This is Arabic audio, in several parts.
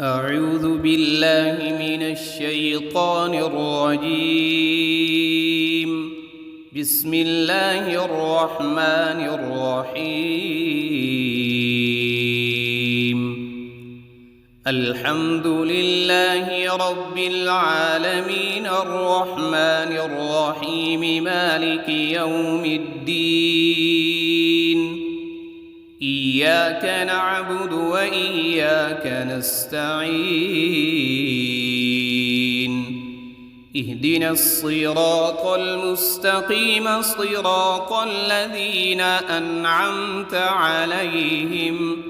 أعوذ بالله من الشيطان الرجيم. بسم الله الرحمن الرحيم. الحمد لله رب العالمين الرحمن الرحيم مالك يوم الدين. إياك نعبد وإياك نستعين. اهدنا الصراط المستقيم صراط الذين أنعمت عليهم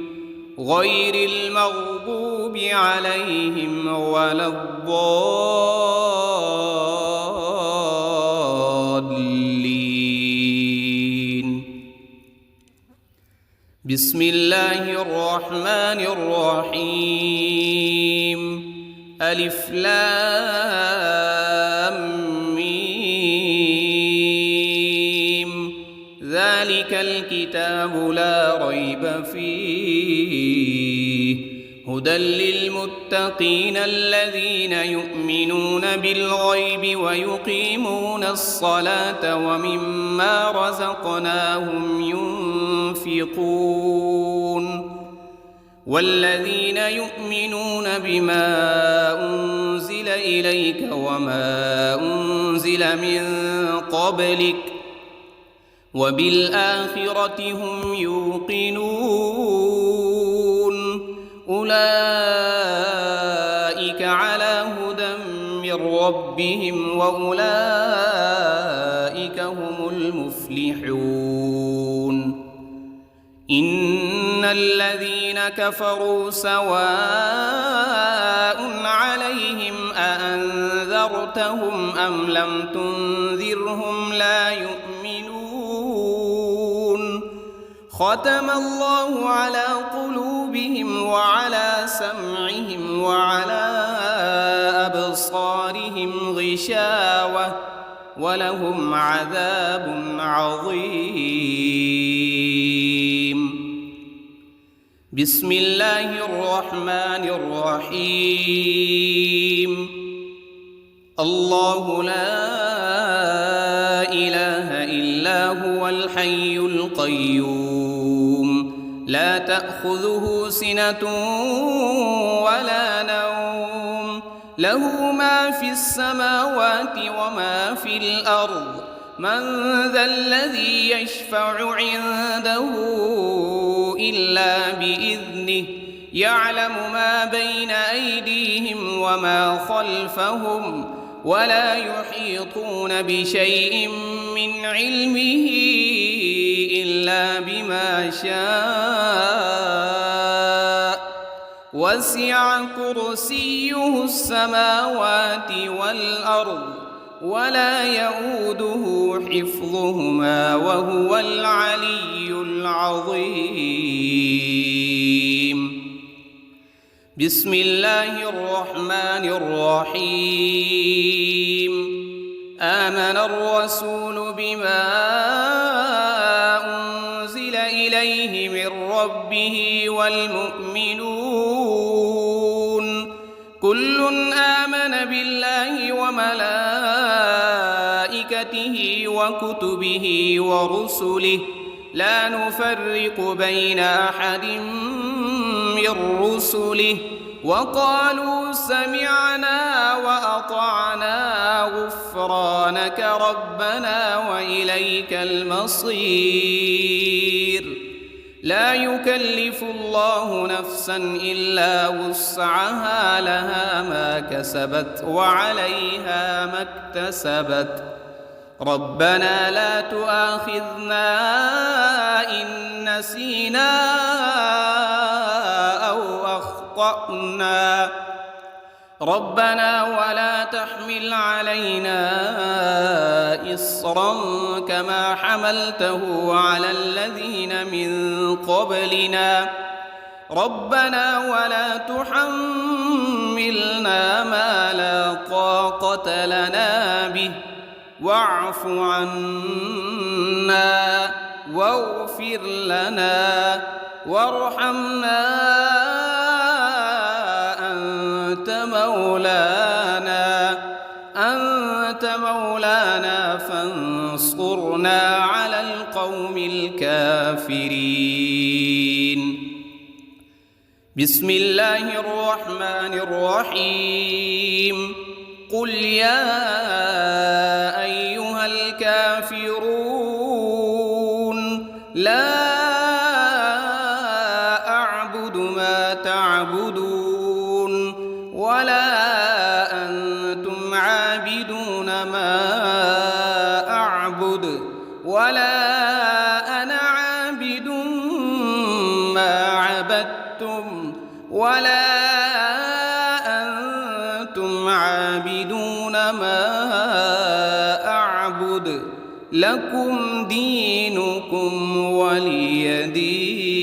غير المغضوب عليهم ولا الضالين. بسم الله الرحمن الرحيم. ألف لام ميم. ذلك الكتاب لا ريب فيه هدى للمتقين الذين يؤمنون بالغيب ويقيمون الصلاة ومما رزقناهم ينفقون. والذين يؤمنون بما أنزل إليك وما أنزل من قبلك وبالآخرة هم يوقنون. أولئك على هدى من ربهم وأولئك هم المفلحون. إن الذين كفروا سواء عليهم أأنذرتهم أم لم تنذرهم لا يؤمنون. ختم الله على قلوبهم وعلى سمعهم وعلى أبصارهم غشاوة ولهم عذاب عظيم. بسم الله الرحمن الرحيم. الله لا إله إلا هو الحي القيوم لا تأخذه سنة ولا نوم له ما في السماوات وما في الأرض. من ذا الذي يشفع عنده إلا بإذنه يعلم ما بين أيديهم وما خلفهم ولا يحيطون بشيء من علمه إلا بما شاء. وسع كرسيه السماوات والأرض ولا يؤوده حفظهما وهو العلي العظيم. بسم الله الرحمن الرحيم. آمن الرسول بما أنزل إليه من ربه والمؤمنون كل آمن بالله وملائكته وكتبه ورسله لا نفرق بين أحد من رسله وقالوا سمعنا وأطعنا غفرانك ربنا وإليك المصير. لا يكلف الله نفسا إلا وسعها لها ما كسبت وعليها ما اكتسبت. ربنا لا تؤاخذنا إن نسينا أو أخطأنا. ربنا ولا تحمل علينا إصرا كما حملته على الذين من قبلنا. ربنا ولا تحملنا ما لا طاقة لنا به واعف عنا واغفر لنا وارحمنا أنت مولانا فانصرنا على القوم الكافرين. بسم الله الرحمن الرحيم. قل يا أيها الكافرون لا أعبد ما تعبدون ولا أنتم عابدون ما أعبد ولا أنا عابد ما عبدتم ولا أنتم عابدون ما أعبد لكم دينكم ولي دين.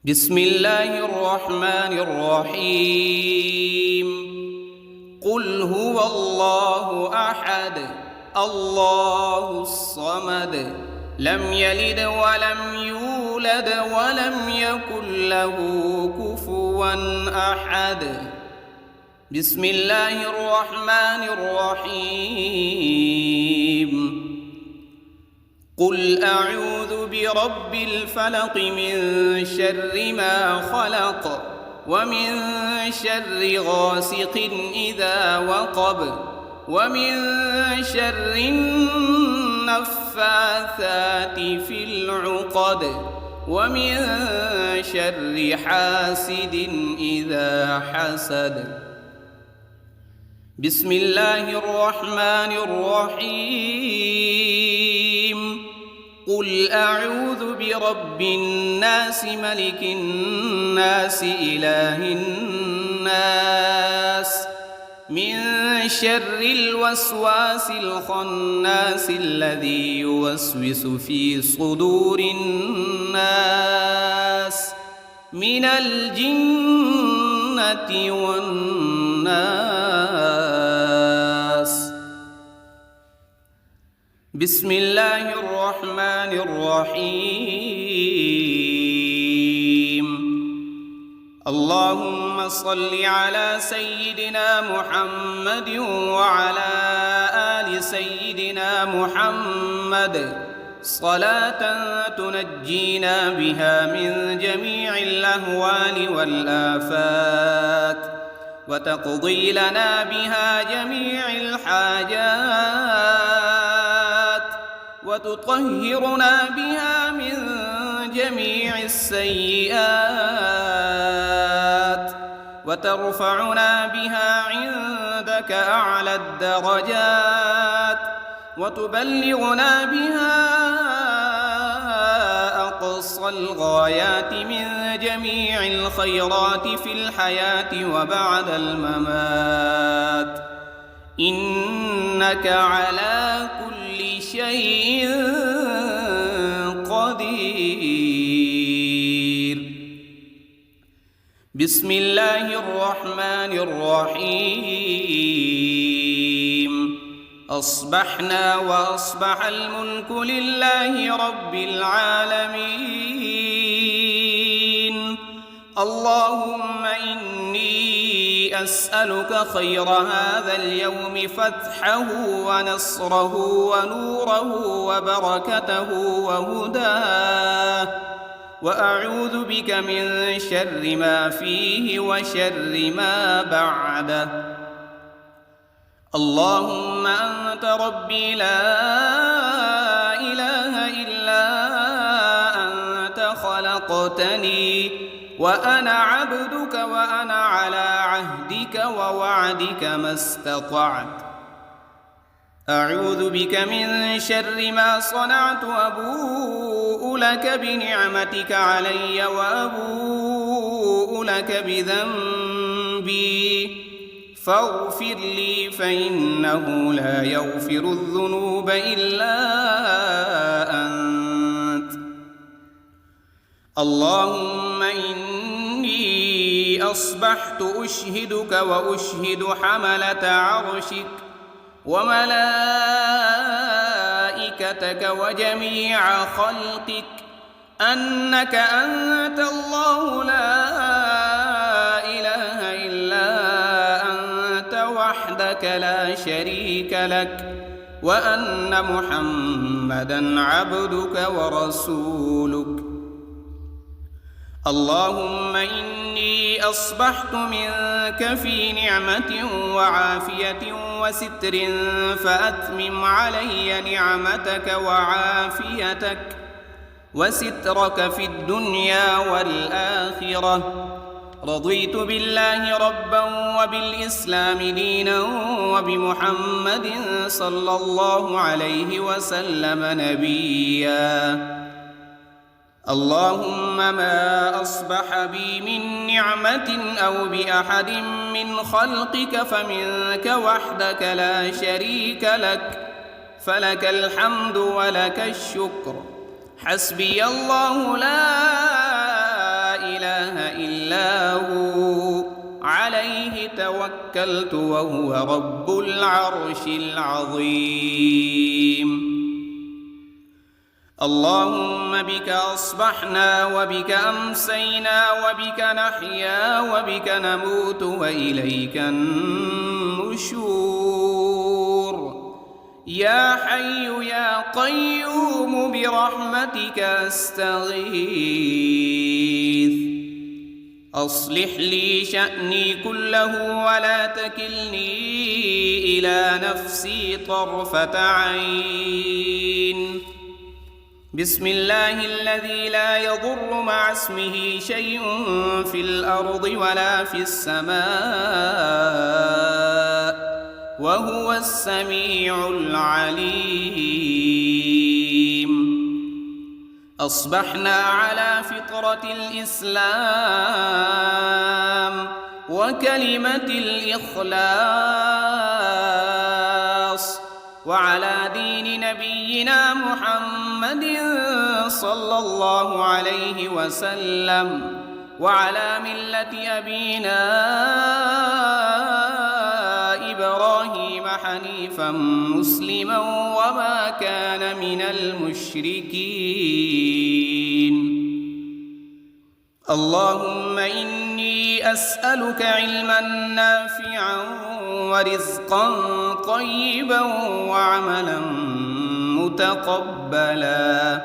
بسم الله الرحمن الرحيم. قل هو الله أحد الله الصمد لم يلد ولم يولد ولم يكن له كفوا أحد. بسم الله الرحمن الرحيم. قل أعوذ برب الفلق من شر ما خلق ومن شر غاسق إذا وقب ومن شر النفاثات في العقد ومن شر حاسد إذا حسد. بسم الله الرحمن الرحيم. قل أعوذ برب الناس ملك الناس إله الناس من شر الوسواس الخناس الذي يوسوس في صدور الناس من الجنة والناس. بسم الله الرحمن الرحيم. اللهم صل على سيدنا محمد وعلى آل سيدنا محمد صلاة تنجينا بها من جميع الأهوال والآفات وتقضي لنا بها جميع الحاجات وتطهرنا بها من جميع السيئات وترفعنا بها عندك أعلى الدرجات وتبلغنا بها أقصى الغايات من جميع الخيرات في الحياة وبعد الممات إنك على كل شيء قدير. بسم الله الرحمن الرحيم. أصبحنا وأصبح الملك لله رب العالمين. اللهم إني أسألك خير هذا اليوم فتحه ونصره ونوره وبركته وهداه وأعوذ بك من شر ما فيه وشر ما بعده. اللهم أنت ربي لا إله إلا أنت خلقتني وأنا عبدك وأنا على عهدك ووعدك ما استطعت. أعوذ بك من شر ما صنعت وأبوء لك بنعمتك علي وأبوء لك بذنبي فاغفر لي فإنه لا يغفر الذنوب إلا أنت. اللهم إني أصبحت أشهدك وأشهد حملة عرشك وملائكتك وجميع خلقك أنك أنت الله لا وحدك لا شريك لك وأن محمدًا عبدك ورسولك. اللهم إني أصبحت منك في نعمة وعافية وستر، فأتمم علي نعمتك وعافيتك وسترك في الدنيا والآخرة. رضيت بالله ربا وبالإسلام دينا وبمحمد صلى الله عليه وسلم نبيا. اللهم ما أصبح بي من نعمة أو بأحد من خلقك فمنك وحدك لا شريك لك، فلك الحمد ولك الشكر. حسبي الله لا إله إلا هو، عليه توكلت وهو رب العرش العظيم. اللهم بك أصبحنا وبك أمسينا وبك نحيا وبك نموت وإليك النشور. يا حي يا قيوم برحمتك أستغيث. أصلح لي شأني كله ولا تكلني إلى نفسي طرفة عين. بسم الله الذي لا يضر مع اسمه شيء في الأرض ولا في السماء وهو السميع العليم. أصبحنا على فطرة الإسلام وكلمة الإخلاص وعلى دين نبينا محمد صلى الله عليه وسلم وعلى ملة أبينا إبراهيم حنيفا مسلما وما كان من المشركين. اللهم إني أسألك علما نافعا ورزقا طيبا وعملا متقبلا.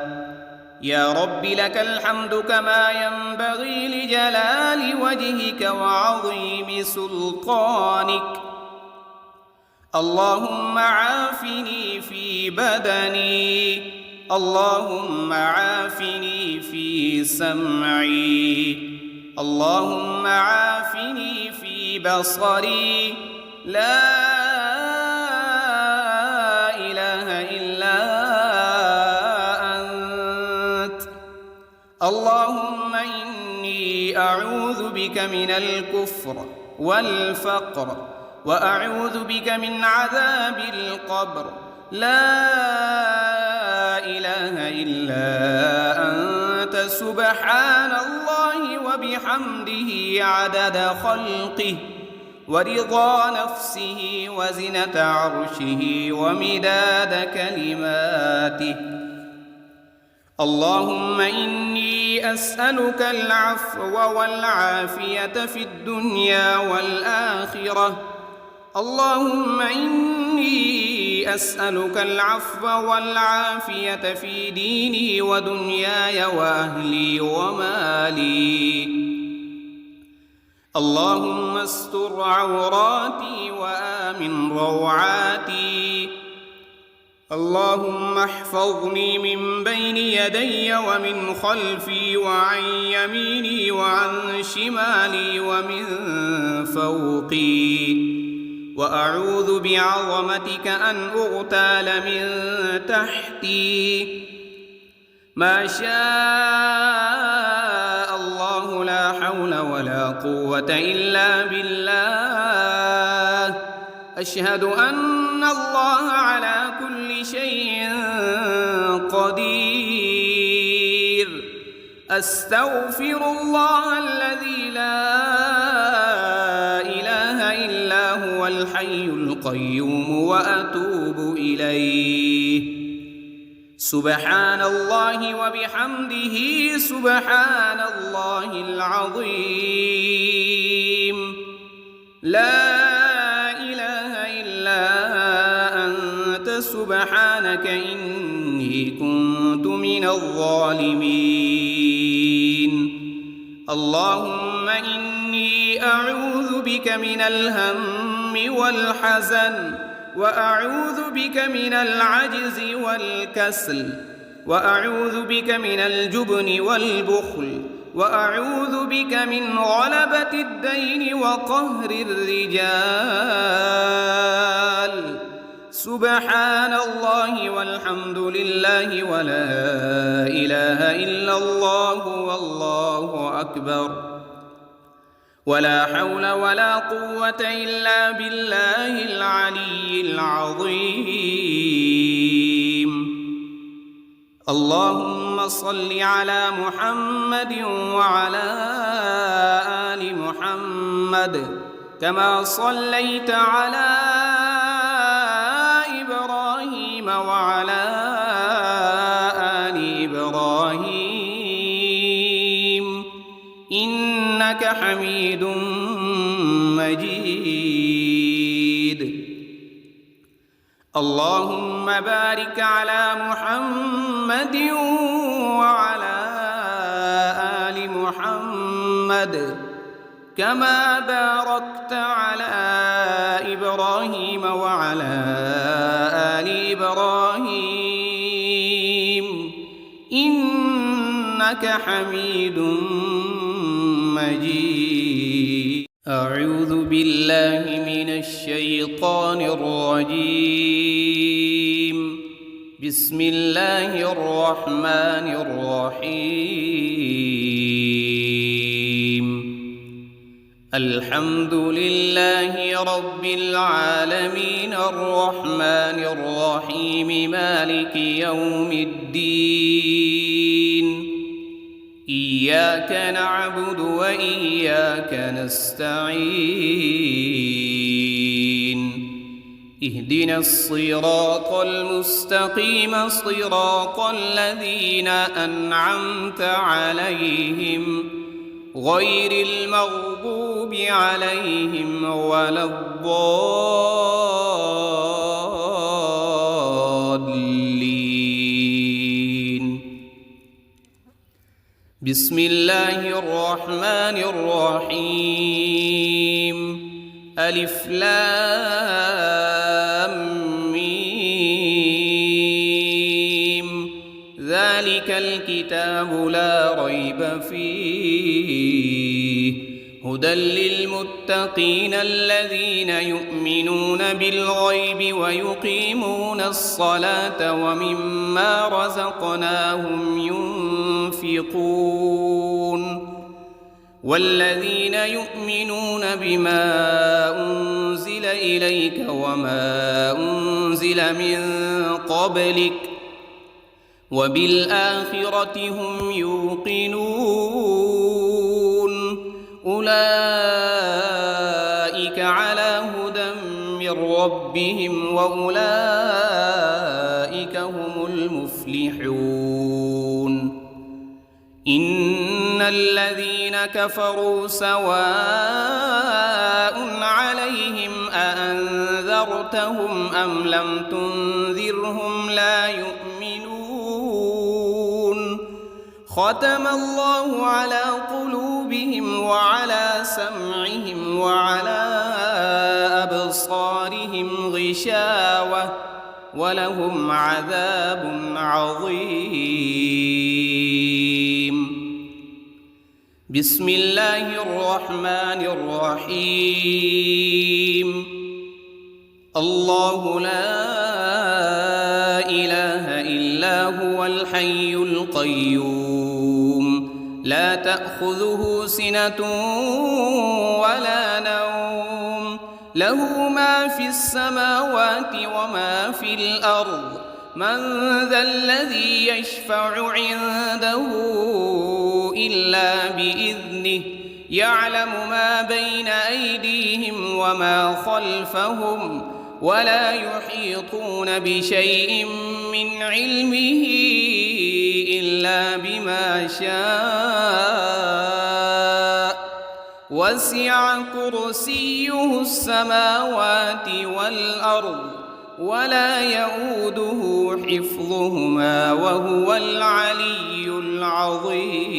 يا رب لك الحمد كما ينبغي لجلال وجهك وعظيم سلطانك. اللهم عافني في بدني، اللهم عافني في سمعي، اللهم عافني في بصري. لا إله إلا أنت. اللهم إني أعوذ بك من الكفر والفقر وأعوذ بك من عذاب القبر. لا إله إلا أنت سبحان الله وبحمده عدد خلقه ورضا نفسه وزنة عرشه ومداد كلماته. اللهم إني أسألك العفو والعافية في الدنيا والآخرة. اللهم إني أسألك العفو والعافية في ديني ودنياي وأهلي ومالي. اللهم استر عوراتي وآمن روعاتي. اللهم احفظني من بين يدي ومن خلفي وعن يميني وعن شمالي ومن فوقي. وأعوذ بعظمتك أن أغتال من تحتي. ما شاء الله لا حول ولا قوة إلا بالله. أشهد أن الله على كل شيء قدير. أستغفر الله الذي لا إله إلا هو الحي القيوم وأتوب إليه. سبحان الله وبحمده سبحان الله العظيم. لا إله إلا سبحانك إني كنت من الظالمين. اللهم إني أعوذ بك من الهم والحزن، وأعوذ بك من العجز والكسل، وأعوذ بك من الجبن والبخل، وأعوذ بك من غلبة الدين وقهر الرجال. سبحان الله والحمد لله ولا إله إلا الله والله أكبر، ولا حول ولا قوة إلا بالله العلي العظيم. اللهم صل على محمد وعلى آل محمد كما صليت على إبراهيم وعلى آل إبراهيم إنك حميد مجيد. اللهم بارك على محمد وعلى آل محمد كما باركت على إبراهيم وعلى آل إبراهيم إنك حميد مجيد. أعوذ بالله من الشيطان الرجيم. بسم الله الرحمن الرحيم. الحمد لله رب العالمين الرحمن الرحيم مالك يوم الدين. إياك نعبد وإياك نستعين. اهدنا الصراط المستقيم صراط الذين أنعمت عليهم غير المغضوب عليهم ولا الضالين. بسم الله الرحمن الرحيم. ألف لام ميم. ذلك الكتاب لا ريب فيه هدى للمتقين الذين يؤمنون بالغيب ويقيمون الصلاة ومما رزقناهم ينفقون. والذين يؤمنون بما أنزل إليك وما أنزل من قبلك وبالآخرة هم يوقنون. أولئك على هدى من ربهم وأولئك هم المفلحون. إن الذين كفروا سواء عليهم أأنذرتهم أم لم تنذرهم لا يؤمنون. ختم الله على قلوبهم وعلى سمعهم وعلى أبصارهم غشاوة ولهم عذاب عظيم. بسم الله الرحمن الرحيم. الله لا إله إلا هو الحي القيوم لا تأخذه سنة ولا نوم له ما في السماوات وما في الأرض. من ذا الذي يشفع عنده إلا بإذنه يعلم ما بين أيديهم وما خلفهم ولا يحيطون بشيء من علمه إلا بما شاء. وسع كرسيه السماوات والأرض ولا يؤوده حفظهما وهو العلي العظيم.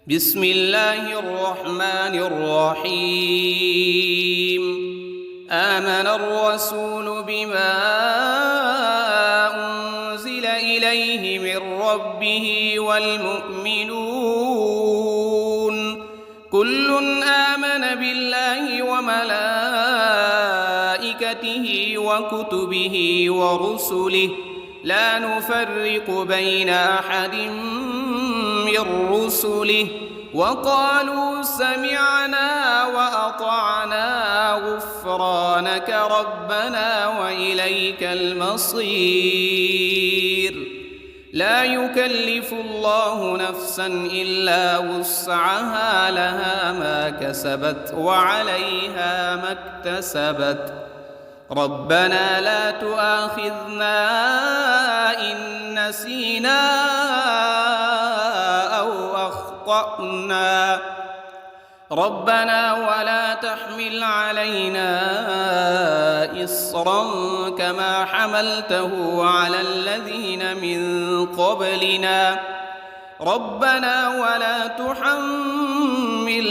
بسم الله الرحمن الرحيم. آمن الرسول بما أنزل إليه من ربه والمؤمنون كل آمن بالله وملائكته وكتبه ورسله لا نفرق بين أحد من رسله وقالوا سمعنا وأطعنا غفرانك ربنا وإليك المصير. لا يكلف الله نفسا إلا وسعها لها ما كسبت وعليها ما اكتسبت. ربنا لا تؤاخذنا إن نسينا أو أخطأنا ربنا ولا تحمل علينا إصرا كما حملته على الذين من قبلنا ربنا ولا تحملنا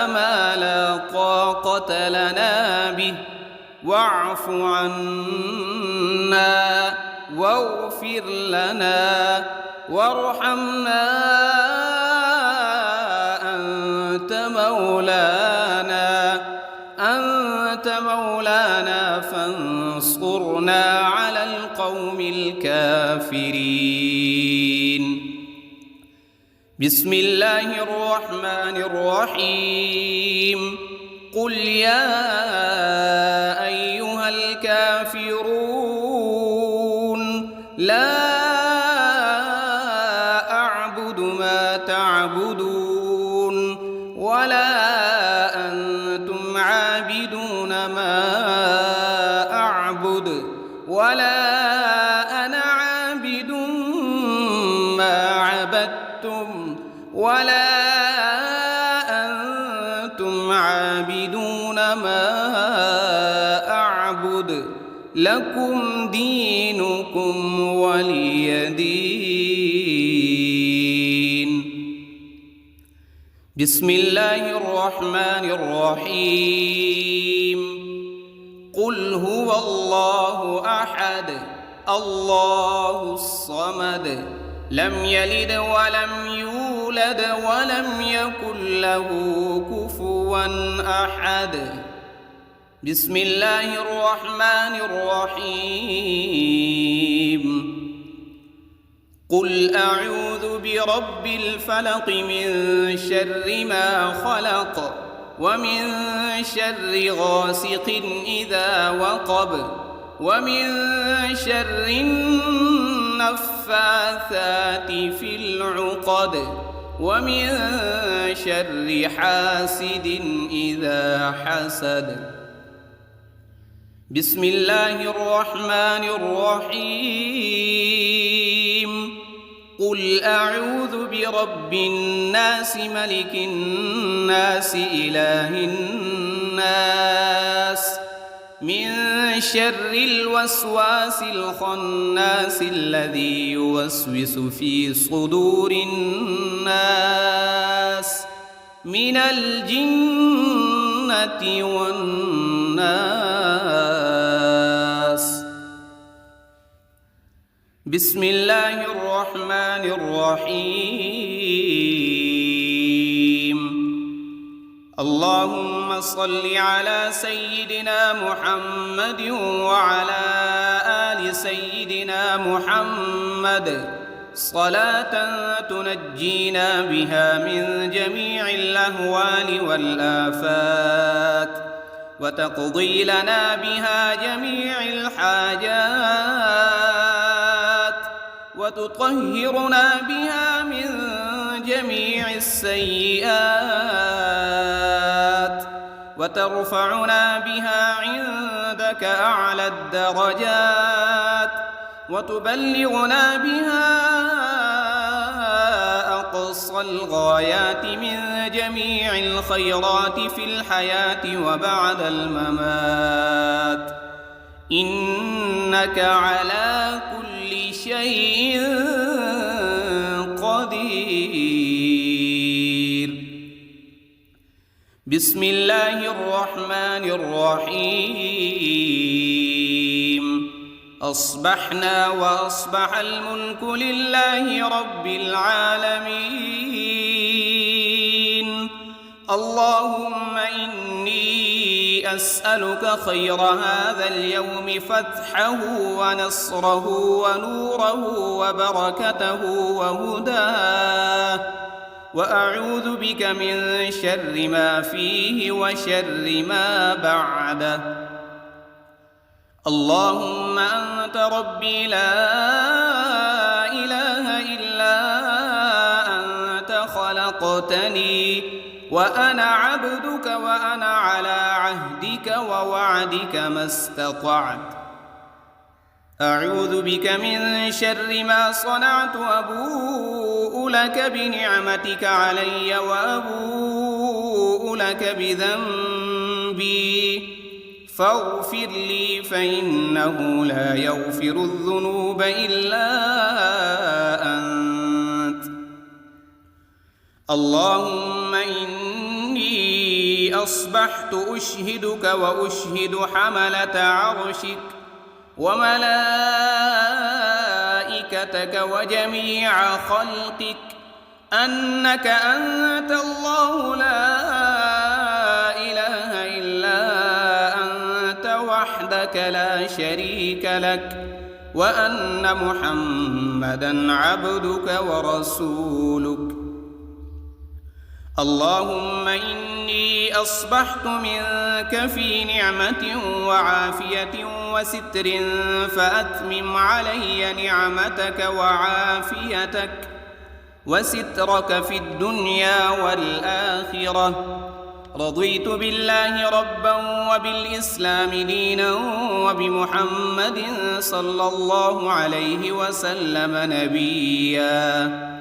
ما لا طاقة لنا به واعف عنا واغفر لنا وارحمنا أنت مولانا فانصرنا على القوم الكافرين. بسم الله الرحمن الرحيم. قل يا أيها الكافرون لا أعبد ما تعبدون ولا أنتم عابدون ما أعبد ولا أنا عابد ما عبدتم ولا أنتم عابدون ما أعبد لكم دينكم ولي دين. بسم الله الرحمن الرحيم. قل هو الله أحد الله الصمد لم يلد ولم يولد ولم يكن له كفوا أحد. بسم الله الرحمن الرحيم. قل أعوذ برب الفلق من شر ما خلق ومن شر غاسق إذا وقب ومن شر النفاثات في العقد ومن شر حاسد إذا حسد. بسم الله الرحمن الرحيم. قل أعوذ برب الناس ملك الناس إله الناس من شر الوسواس الخناس الذي يوسوس في صدور الناس من الجنة والناس. بسم الله الرحمن الرحيم. اللهم صل على سيدنا محمد وعلى آل سيدنا محمد صلاة تنجينا بها من جميع الأهوال والآفات وتقضي لنا بها جميع الحاجات وتطهرنا بها من جميع السيئات وترفعنا بها عندك أعلى الدرجات وتبلغنا بها أقصى الغايات من جميع الخيرات في الحياة وبعد الممات، إنك على كل شيء قدير. بسم الله الرحمن الرحيم. أصبحنا وأصبح الملك لله رب العالمين. اللهم إني أسألك خير هذا اليوم، فتحه ونصره ونوره وبركته وهداه، وأعوذ بك من شر ما فيه وشر ما بعده. اللهم أنت ربي لا إله إلا أنت، خلقتني وأنا عبدك وأنا على عهدك ووعدك ما استطعت. أعوذ بك من شر ما صنعت، أبوء لك بنعمتك علي وأبوء لك بذنبي، فاغفر لي فإنه لا يغفر الذنوب إلا أنت. اللهم إني أصبحت أشهدك وأشهد حملة عرشك وملائكتك وجميع خلقك أنك أنت الله لا إله إلا أنت وحدك لا شريك لك، وأن محمدًا عبدك ورسولك. اللهم إني أصبحت منك في نعمة وعافية وستر، فأتمم علي نعمتك وعافيتك وسترك في الدنيا والآخرة. رضيت بالله ربا وبالإسلام دينا وبمحمد صلى الله عليه وسلم نبيا.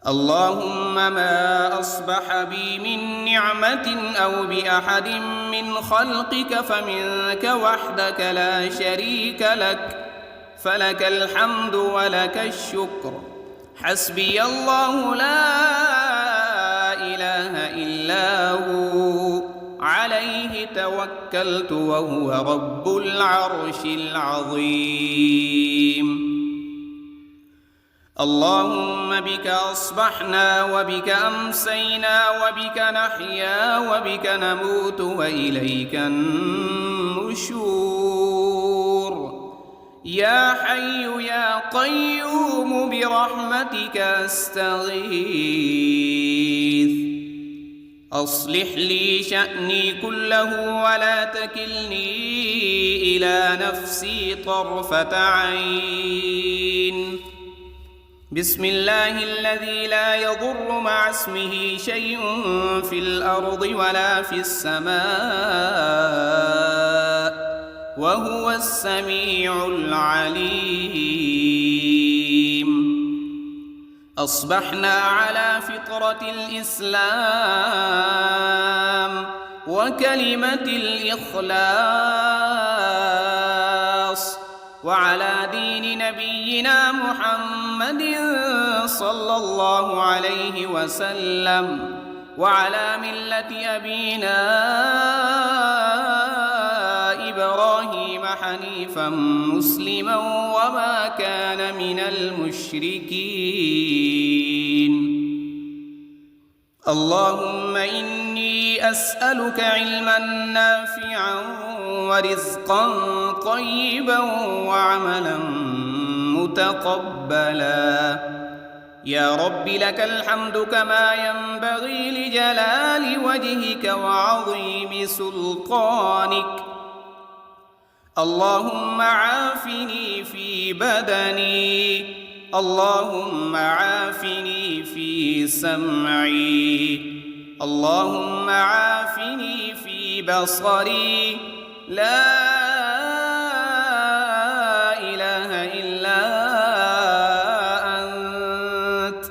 اللهم ما أصبح بي من نعمة أو بأحد من خلقك فمنك وحدك لا شريك لك، فلك الحمد ولك الشكر. حسبي الله لا إله إلا هو، عليه توكلت وهو رب العرش العظيم. اللهم بك أصبحنا وبك أمسينا وبك نحيا وبك نموت وإليك النشور. يا حي يا قيوم برحمتك أستغيث. أصلح لي شأني كله ولا تكلني إلى نفسي طرفة عين. بسم الله الذي لا يضر مع اسمه شيء في الأرض ولا في السماء، وهو السميع العليم. أصبحنا على فطرة الإسلام وكلمة الإخلاص، وعلى دين نبينا محمد صلى الله عليه وسلم، وعلى ملة أبينا إبراهيم حنيفا مسلما وما كان من المشركين. اللهم إني أسألك علما نافعا ورزقا طيبا وعملا متقبلا. يا رب لك الحمد كما ينبغي لجلال وجهك وعظيم سلطانك. اللهم عافني في بدني، اللهم عافني في سمعي، اللهم عافني في بصري. لا إله إلا أنت.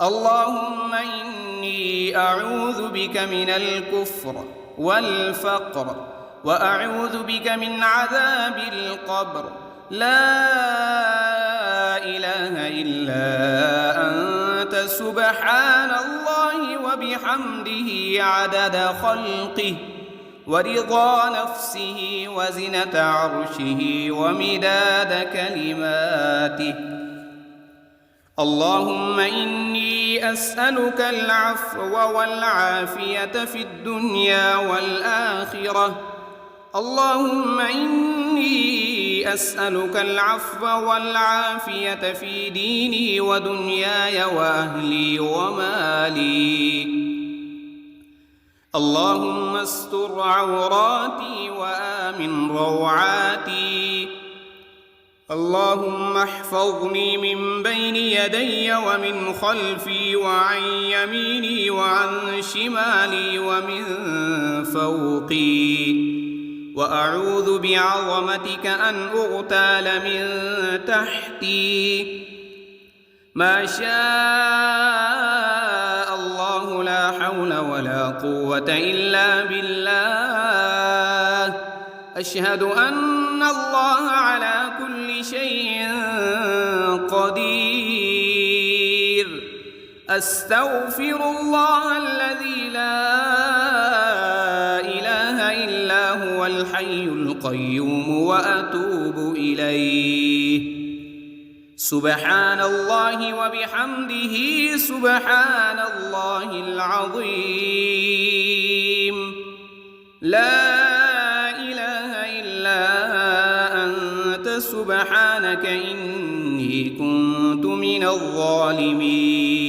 اللهم إني أعوذ بك من الكفر والفقر وأعوذ بك من عذاب القبر. لا إله إلا أنت سبحان الله وبحمده عدد خلقه ورضا نفسه وزنة عرشه ومداد كلماته. اللهم إني أسألك العفو والعافية في الدنيا والآخرة. اللهم إني أسألك العفو والعافية في ديني ودنياي وأهلي ومالي. اللهم استر عوراتي وآمن روعاتي. اللهم احفظني من بين يدي ومن خلفي وعن يميني وعن شمالي ومن فوقي. وأعوذ بعظمتك أن أغتال من تحتي. ما شاء الله لا حول ولا قوة إلا بالله. أشهد أن الله على كل شيء قدير. أستغفر الله الذي لا إله إلا هو الحي القيوم وأتوب إليه. سبحان الله وبحمده سبحان الله العظيم. لا إله إلا أنت سبحانك إني كنت من الظالمين.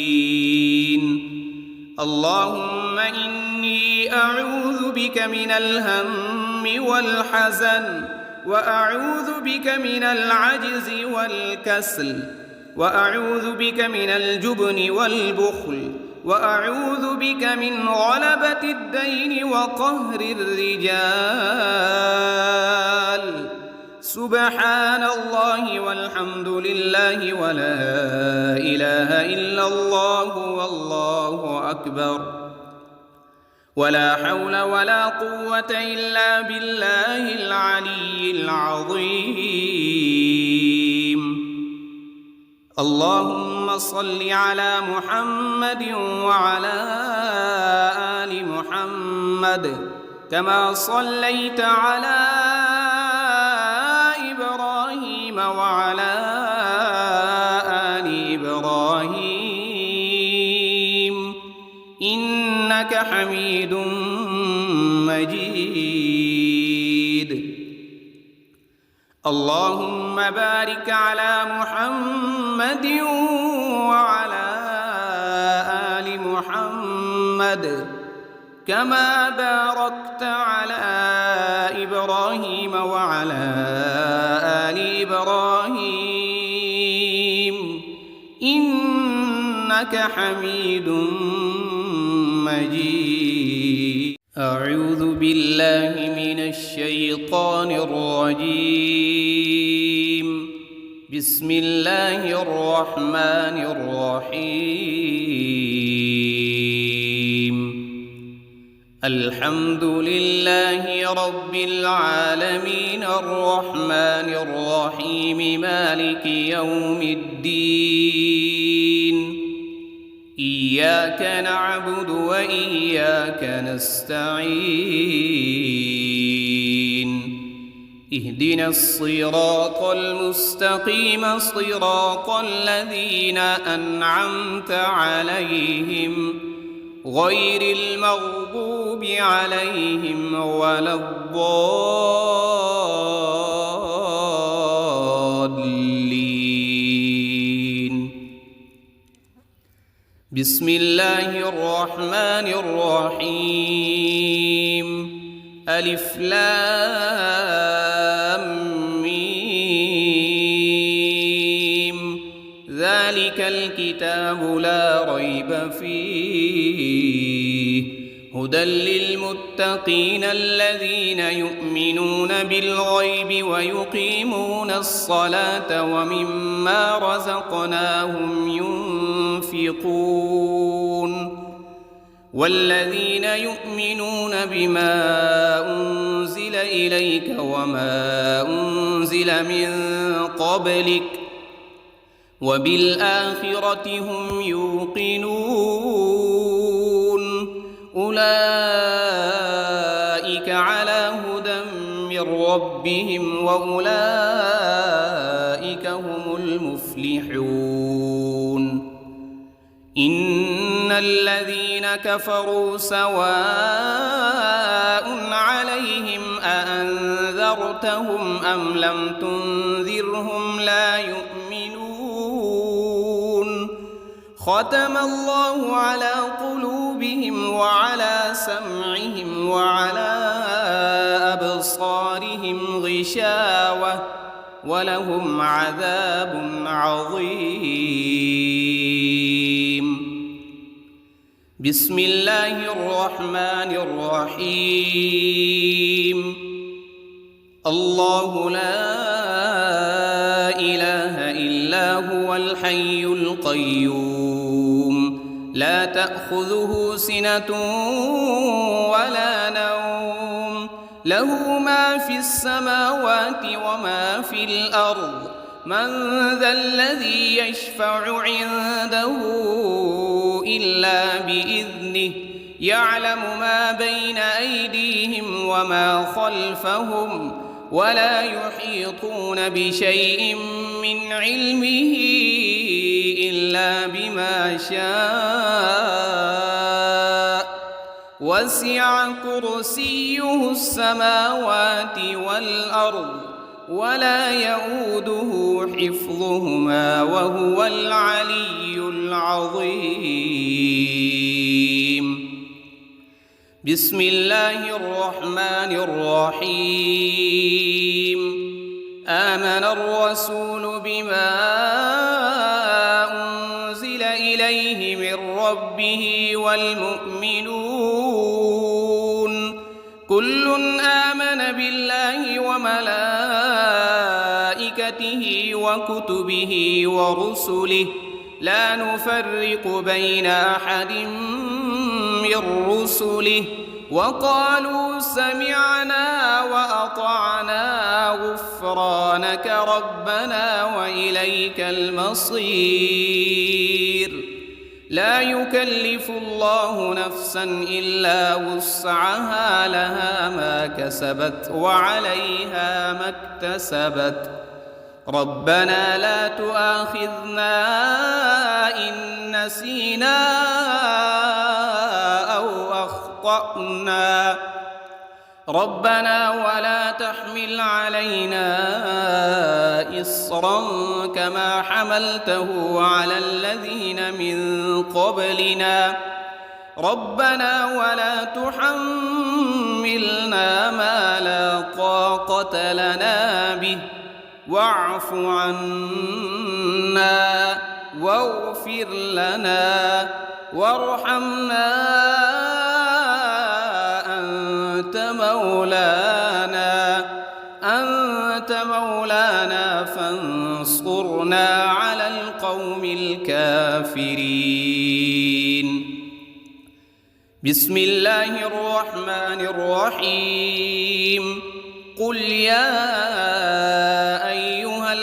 اللهم إني أعوذ بك من الهم والحزن وأعوذ بك من العجز والكسل وأعوذ بك من الجبن والبخل وأعوذ بك من غلبة الدين وقهر الرجال. سبحان الله والحمد لله ولا إله إلا الله والله أكبر. ولا حول ولا قوة إلا بالله العلي العظيم. اللهم صل على محمد وعلى آل محمد كما صليت على إبراهيم وعلى آل إبراهيم إنك حميد مجيد. اللهم بارك على محمد وعلى آل محمد كما باركت على إبراهيم وعلى آل إبراهيم إنك حميد مجيد. أعوذ بالله من الشيطان الرجيم. بسم الله الرحمن الرحيم. الحمد لله رب العالمين الرحمن الرحيم مالك يوم الدين. إياك نعبد وإياك نستعين. اهدنا الصراط المستقيم صراط الذين أنعمت عليهم غير المغضوب عليهم ولا الضالين. بسم الله الرحمن الرحيم. ألف لام ميم. ذلك الكتاب لا ريب فيه هدى للمتقين الذين يؤمنون بالغيب ويقيمون الصلاة ومما رزقناهم ينفقون والذين يؤمنون بما أنزل إليك وما أنزل من قبلك وبالآخرة هم يوقنون أولئك على هدى من ربهم وأولئك هم المفلحون إن الذين كفروا سواء عليهم أأنذرتهم أم لم تنذرهم لا يؤمنون ختم الله على قلوبهم وعلى سمعهم وعلى أبصارهم غشاوة ولهم عذاب عظيم. بسم الله الرحمن الرحيم. الله لا إله إلا هو الحي القيوم لا تأخذه سنة ولا نوم له ما في السماوات وما في الأرض من ذا الذي يشفع عنده إلا بإذنه يعلم ما بين أيديهم وما خلفهم ولا يحيطون بشيء من علمه إلا بما شاء وسع كرسيه السماوات والأرض ولا يؤوده حفظهما وهو العلي العظيم. بسم الله الرحمن الرحيم. آمن الرسول بما أنزل إليه من ربه والمؤمنون كل آمن بالله وملائكته وكتبه ورسله لا نفرق بين أحد من رسله وقالوا سمعنا وأطعنا غفرانك ربنا وإليك المصير. لا يكلف الله نفسا إلا وسعها لها ما كسبت وعليها ما اكتسبت ربنا لا تؤاخذنا إن نسينا أو أخطأنا ربنا ولا تحمل علينا إصرا كما حملته على الذين من قبلنا ربنا ولا تحملنا ما لا طاقة لنا به واعف عنا واغفر لنا وارحمنا أنت مولانا فانصرنا على القوم الكافرين. بسم الله الرحمن الرحيم. قل يا أيها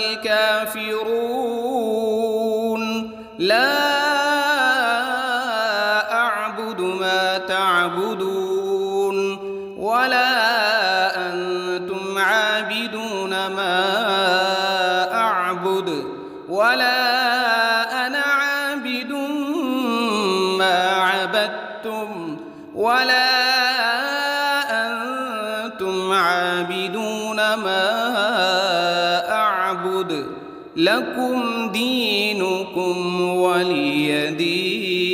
الكافرون لا أعبد ما تعبدون ولا أنتم عابدون ما أعبد ولا أنا عابد ما عبدتم ولا أنتم عابدون ما أعبد لكم دينكم ولي دين.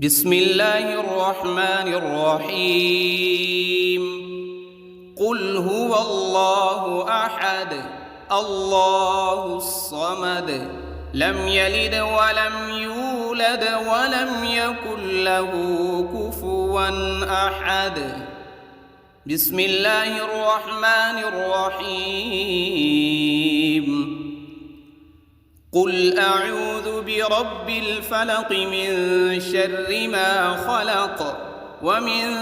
بسم الله الرحمن الرحيم. قل هو الله أحد الله الصمد لم يلد ولم يولد ولم يكن له كفوا أحد. بسم الله الرحمن الرحيم. قل أعوذ برب الفلق من شر ما خلق ومن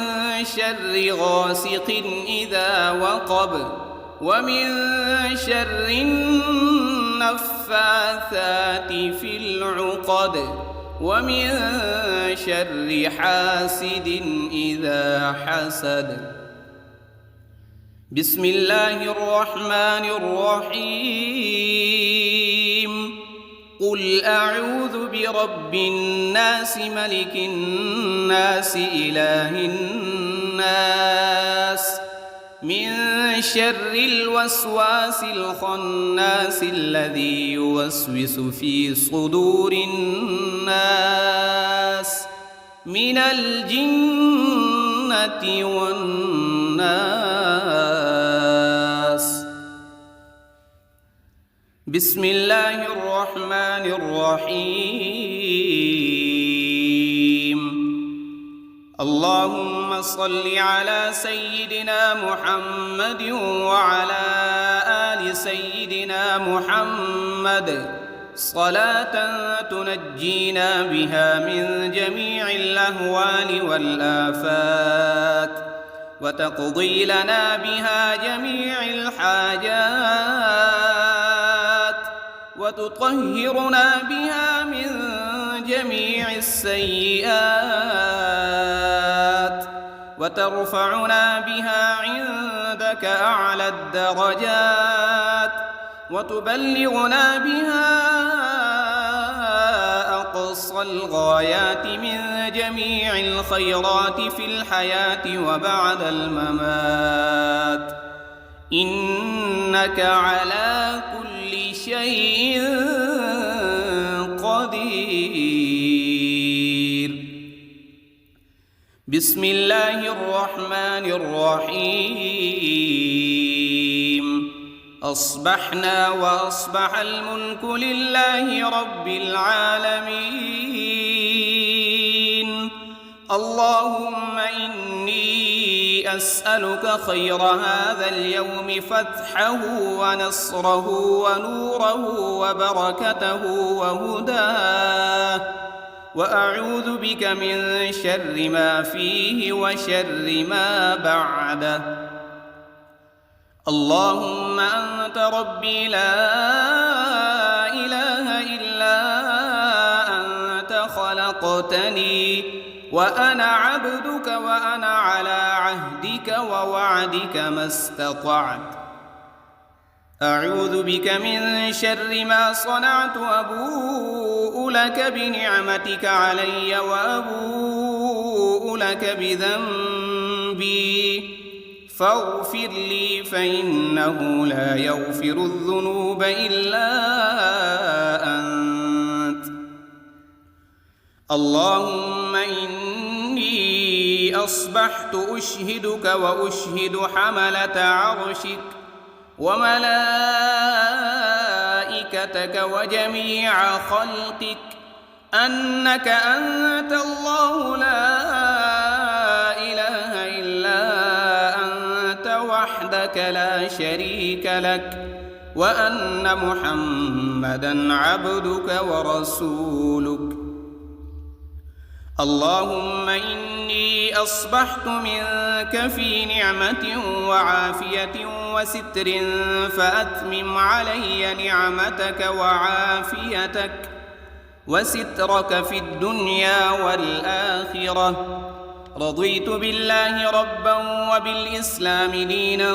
شر غاسق إذا وقب ومن شر النفاثات في العقد ومن شر حاسد إذا حسد. بسم الله الرحمن الرحيم. قل أعوذ برب الناس ملك الناس إله الناس من شر الوسواس الخناس الذي يوسوس في صدور الناس من الجنة والناس. بسم الله الرحمن الرحيم. اللهم صل على سيدنا محمد وعلى آل سيدنا محمد صلاة تنجينا بها من جميع الأهوال والآفات وتقضي لنا بها جميع الحاجات وتطهرنا بها من جميع السيئات وترفعنا بها عندك أعلى الدرجات وتبلغنا بها أقصى الغايات من جميع الخيرات في الحياة وبعد الممات، إنك على كل شيء قدير. بسم الله الرحمن الرحيم. أصبحنا وأصبح الملك لله رب العالمين. اللهم إني أسألك خير هذا اليوم فتحه ونصره ونوره وبركته وهداه، وأعوذ بك من شر ما فيه وشر ما بعده. اللهم أنت ربي لا إله إلا أنت خلقتني وأنا عبدك وأنا على عهدك ووعدك ما استطعت. أعوذ بك من شر ما صنعت، أبوء لك بنعمتك علي وأبوء لك بذنبي فاغفر لي فإنه لا يغفر الذنوب إلا أنت. اللهم إني أصبحت أشهدك وأشهد حملة عرشك وملائكتك وجميع خلقك أنك أنت الله لا إله إلا أنت وحدك لا شريك لك، وأن محمدًا عبدك ورسولك. اللهم إني أصبحت منك في نعمة وعافية وستر فأتمم علي نعمتك وعافيتك وسترك في الدنيا والآخرة. رضيت بالله ربا وبالإسلام دينا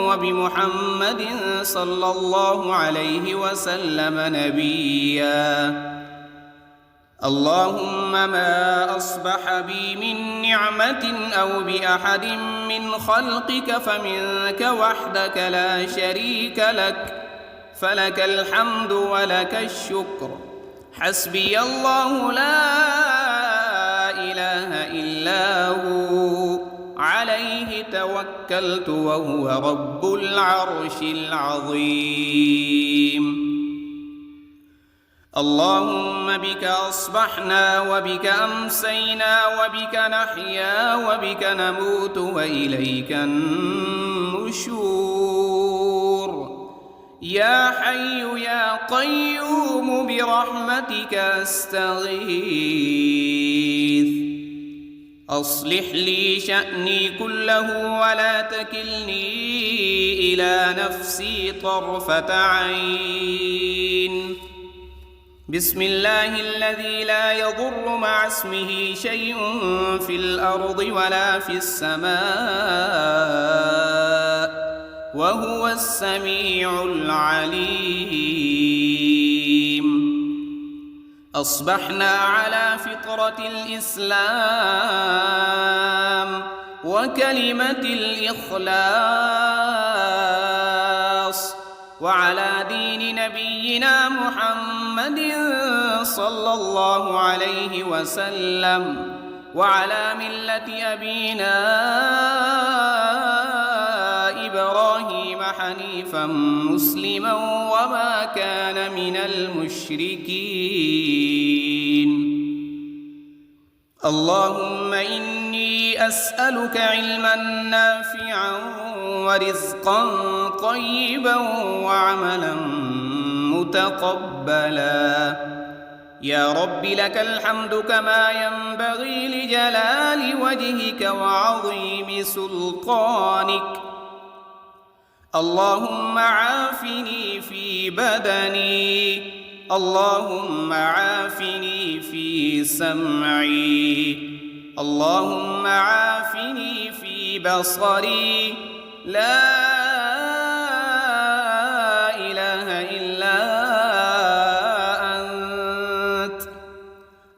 وبمحمد صلى الله عليه وسلم نبيا. اللهم ما أصبح بي من نعمة أو بأحد من خلقك فمنك وحدك لا شريك لك، فلك الحمد ولك الشكر. حسبي الله لا إله إلا هو عليه توكلت وهو رب العرش العظيم. اللهم بك أصبحنا وبك أمسينا وبك نحيا وبك نموت وإليك النشور. يا حي يا قيوم برحمتك أستغيث. أصلح لي شأني كله ولا تكلني إلى نفسي طرفة عين. بسم الله الذي لا يضر مع اسمه شيء في الأرض ولا في السماء وهو السميع العليم. أصبحنا على فطرة الإسلام وكلمة الإخلاص وعلى دين نبينا محمد صلى الله عليه وسلم وعلى ملة أبينا إبراهيم حنيفا مسلما وما كان من المشركين. اللهم إني أسألك علما نافعا ورزقا طيبا وعملا متقبلا. يا رب لك الحمد كما ينبغي لجلال وجهك وعظيم سلطانك. اللهم عافني في بدني، اللهم عافني في سمعي، اللهم عافني في بصري. لا إله إلا أنت.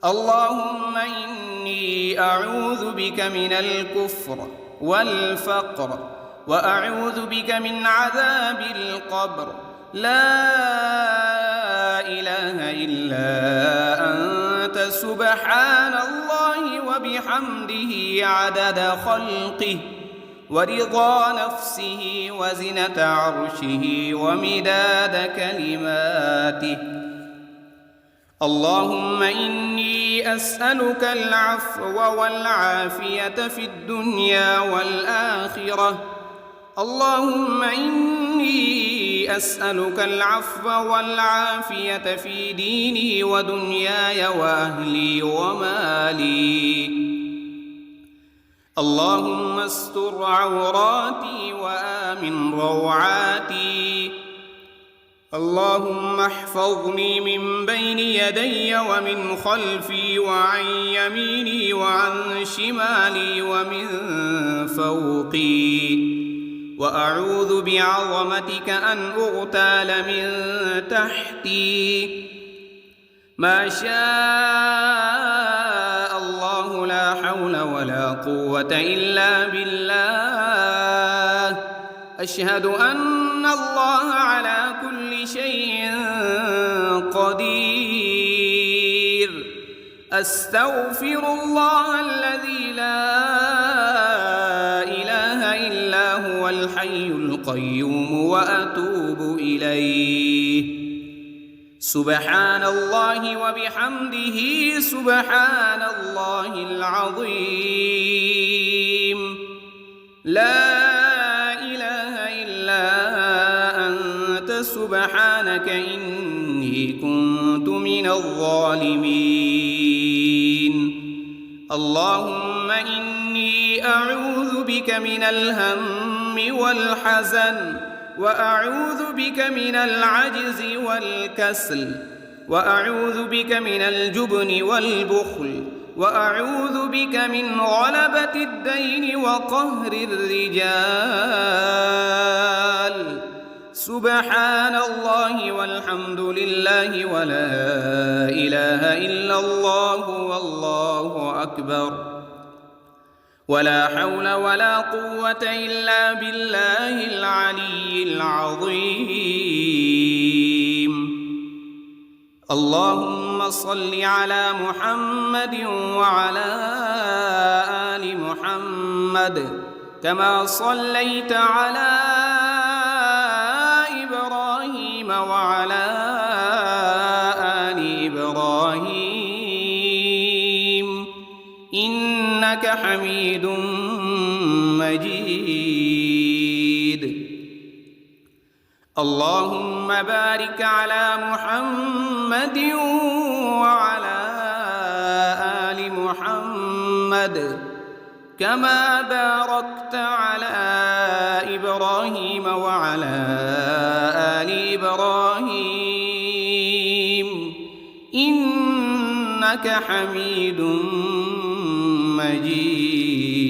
اللهم إني أعوذ بك من الكفر والفقر وأعوذ بك من عذاب القبر. لا إله إلا أنت سبحان الله وبحمده عدد خلقه ورضا نفسه وزنة عرشه ومداد كلماته. اللهم إني أسألك العفو والعافية في الدنيا والآخرة. اللهم إني أسألك العفو والعافية في ديني ودنياي وأهلي ومالي. اللهم استر عوراتي وآمن روعاتي. اللهم احفظني من بين يدي ومن خلفي وعن يميني وعن شمالي ومن فوقي. وأعوذ بعظمتك أن أغتال من تحتي. ما شاء الله لا حول ولا قوة إلا بالله. أشهد أن الله على كل شيء قدير. أستغفر الله الذي لا إله إلا هو الحي القيوم وأتوب إليه. سبحان الله وبحمده سبحان الله العظيم. لا إله إلا أنت سبحانك إني كنت من الظالمين. اللهم إني أعوذ بك من الهم والحزن وأعوذ بك من العجز والكسل وأعوذ بك من الجبن والبخل وأعوذ بك من غلبة الدين وقهر الرجال. سبحان الله والحمد لله ولا إله إلا الله والله أكبر. ولا حول ولا قوة إلا بالله العلي العظيم. اللهم صل على محمد وعلى آل محمد كما صليت على إبراهيم وعلى آل إبراهيم إنك حميد مجيد. اللهم بارك على محمد وعلى آل محمد كما باركت على إبراهيم وعلى آل إبراهيم إنك حميد مجيد.